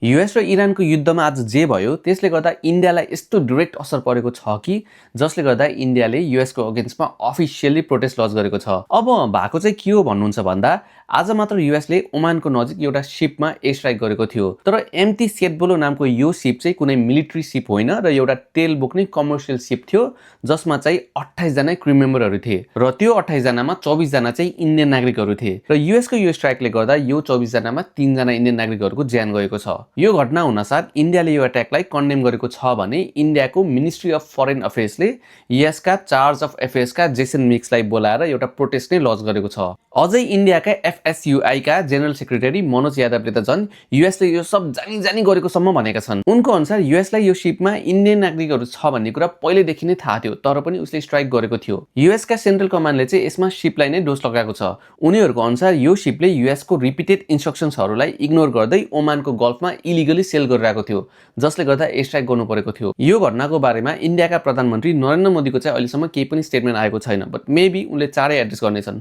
US र इरानको युद्धमा आज जे भयो त्यसले गर्दा इन्डियालाई यस्तो डाइरेक्ट असर परेको छ कि जसले गर्दा इन्डियाले युएसको अगेन्स्टमा अफिसियली प्रोटेस्ट लन्च गरेको छ। अब भएको चाहिँ के हो भन्नुहुन्छ भन्दा आज मात्र युएसले ओमानको नजिक एउटा शिपमा एयर स्ट्राइक गरेको थियो। तर एमटी सेटबोलो नामको यो शिप चाहिँ कुनै मिलिट्री शिप होइन र एउटा तेल बोक्ने कमर्सियल शिप थियो जसमा चाहिँ 28 जना क्रू मेम्बरहरू थिए र त्यो 28 जनामा 24 जना चाहिँ इन्डियन नागरिकहरू थिए र युएसको यो स्ट्राइकले गर्दा यो 24 जनामा 3 जना इन्डियन नागरिकहरूको ज्यान गएको छ। यो घटना हुनसाथ इन्डियाले यो अट्याकलाई कन्डेम गरेको छ भने इन्डियाको मिनिस्ट्री अफ फरेन अफेयर्सले युएसका चार्ज अफ अफेयर्सका जेसन मिक्सलाई बोलाएर एउटा प्रोटेस्ट नै लन्च गरेको छ। अझै इन्डियाका एफएसयुआई का जनरल सेक्रेटरी मनोज यादवले त झन् युएसले यो सब जानी जानी गरेको सम्म भनेका छन्। उनको अनुसार युएसलाई यो शिपमा इन्डियन नागरिकहरू छ भन्ने कुरा पहिलेदेखि नै थाहा थियो तर पनि उसले स्ट्राइक गरेको थियो। युएसका सेन्ट्रल कमान्डले चाहिँ यसमा शिपलाई नै दोष लगाएको छ। उनीहरूको अनुसार यो शिपले युएसको रिपिटेड इन्स्ट्रक्सन्सहरूलाई इग्नोर गर्दै ओमानको गल्फमा इलिगली सेल गरिरहेको थियो जसले गर्दा एयर स्ट्राइक गर्नु परेको थियो। यो घटनाको बारेमा इन्डियाका प्रधानमन्त्री नरेन्द्र मोदीको चाहिँ अहिलेसम्म केही पनि स्टेटमेन्ट आएको छैन बट मेबी उनले चाँडै एड्रेस गर्नेछन्।